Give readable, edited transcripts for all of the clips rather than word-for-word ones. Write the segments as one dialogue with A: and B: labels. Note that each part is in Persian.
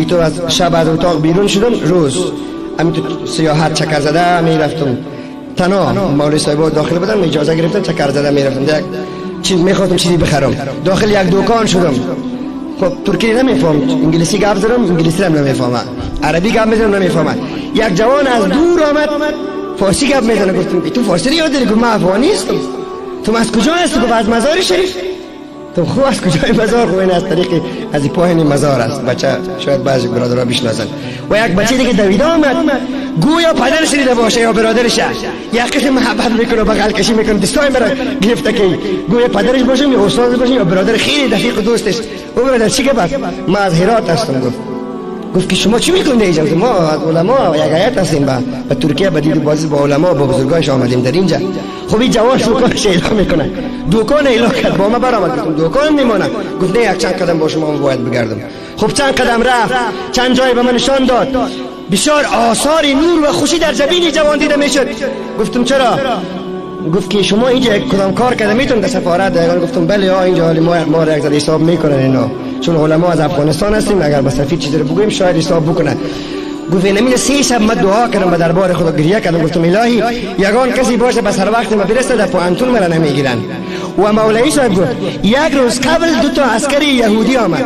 A: تو از شب از اتاق بیرون شدم، روز همین تو سیاحت چکر زده میرفتم، تنها مولوی صاحب داخل بودم، اجازه گرفتم چکر زده میرفتم، یک چیز میخواستم چیزی بخرم، داخل یک دکان شدم. خب ترکی نمیفهم، انگلیسی گپ زدم، انگلیسی هم نمیفهمم، عربی گپ میزنم نمیفهمم. یک جوان از دور آمد فارسی گپ میزنه، گفتم تو فارسی یاد داری؟ گفت من افغانی هستم. تو از کجا هستی؟ گفت از مزار شریف. تو خوب از کجای مزار؟ خوب این از طریق از پایین مزار است. بچه شاید بعضی برادرها بشناسن. و یک بچه دیگه دویده آمد، گویا پدرش دیده باشه یا برادرش، یک قسم محبت میکنه، بغل کشی میکنه، دستای مرا گرفته که گویا پدرش باشه یا استاد باشه یا برادر خیلی دقیق دوستش. او برادر چی گفت؟ ما از هرات هستم. گفت که شما چی میکنید اینجا؟ ما از علما یک هیئت هستیم، به ترکیه به دید بازی با علما با بزرگایش آمدیم در اینجا. خب این جوان دکانش اعلام میکنه، دکان اعلام کرد، با ما برآمد، گفتم دکان میمونه. گفت نه، یک چند قدم با شما باید بگردم. خب چند قدم رفت، چند جای به من نشان داد، بسیار آثار نور و خوشی در جبین جوان دیده میشد. گفتم چرا؟ گفت که شما اینجا کدام کار کرده میتونید در سفارت؟ گفتم بله اینجا حالی ما را یک ذره حساب میکنن اینا، چون علما از افغانستان هستیم، اگر به سفیر چیزی رو بگویم شاید حساب بکنه. گفت نمیده 3 شب من دعا کردم، به دربار خدا گریه کردم، گفتم الهی یگان کسی باشه به سر وقت ما برسه، در پوانتون مرا نمیگیرن. و مولوی صاحب گفت یک روز قبل 2 عسکری یهودی آمد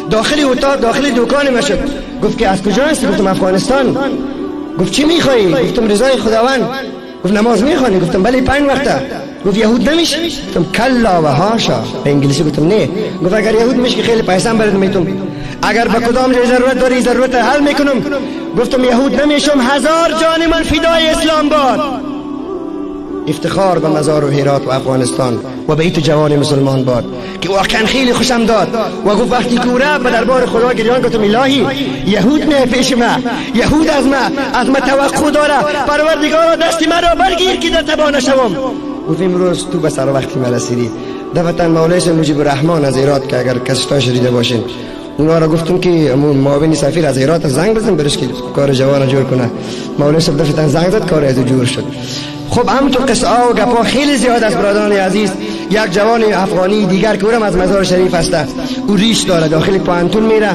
A: داخل اتاق، داخل دکان ما شد. گفت که از کجا هستی؟ گفتم افغانستان. گفت چی میخوایی؟ گفتم رضای خداوند. گفت نماز میخوانی؟ گفتم بله 5 وقته. گفت یهود نمیشه؟ گفتم کلا و هاشا. به انگلیسی گفتم نه. گفت اگر یهود میشه که خیلی پیسه برات میتونم، اگر به کدام جای ضرورت داری ضرورت حل میکنم. گفتم یهود نمیشم، 1000 جان من فدای اسلام باد. افتخار به مزار و هرات و افغانستان و به ایت جوان مسلمان باد که واقعا خیلی خوشم داد. و گفت وقتی کوره به دربار خدا گریان، گفتم الهی یهود نه پیش ما، یهود از ما توقع داره، پروردگارا دست مرا برگیر که در تبا نشوم. گفت امروز تو به سر وقتی مرسیدی. دفعتا مولوی مجیب الرحمن از هرات که اگر کسی تا شنیده باشین، اونا را گفتم که معاون سفیر از هرات زنگ بزن برش که کار جوان جور کنه. مولوی صاحب دفعتا زنگ زد، کار از جور شد. خب همونطور قصه و گپا خیلی زیاد است برادران عزیز. یک جوان افغانی دیگر که اونم از مزار شریف است، او ریش داره، داخل پوانتون میره،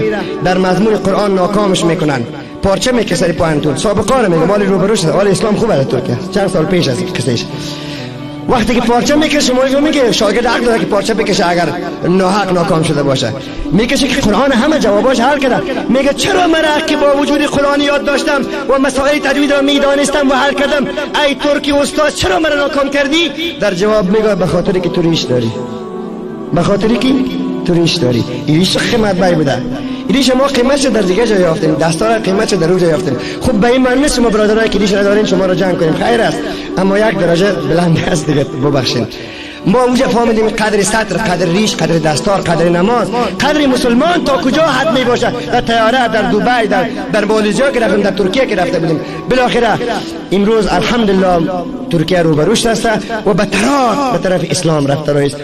A: در مضمون قرآن ناکامش میکنن، پارچه میکسه پوانتون. سابقه میگه مال روبروش، حال اسلام خوبه در ترکیه، چند سال پیش از قصهش. وقتی که پارچه میکشه مولوی میگه شاگرد حق داره که پارچه بکشه اگر ناحق ناکام شده باشه. میکشه که قرآن همه جواباش حل کرده. میگه چرا من که با وجود قرآن یاد داشتم و مسائل تجوید را میدانستم و حل کردم، ای ترکی استاد چرا من ناکام کردی؟ در جواب میگه به خاطری که تو ریش داری، به خاطری که تو ریش داری. این ریش قیمت بای بوده، ریش ما قیمتش در دیگه جا یافتیم، دستار قیمتش در اونجا یافتیم. خب به این معنی نیست شما برادرایی که ریش ندارین شما را جمع کنیم، خیر است، اما یک درجه بلند است دیگه، ببخشید. ما اونجا فهمیدیم قدر سطر، قدر ریش، قدر دستار، قدر نماز، قدر مسلمان تا کجا حد می باشه. در طیاره، در دبی، در مالزیا که رفتیم، در ترکیه که رفته بودیم، بالاخره امروز الحمدلله ترکیه روبروش است و به طرف اسلام رفته است.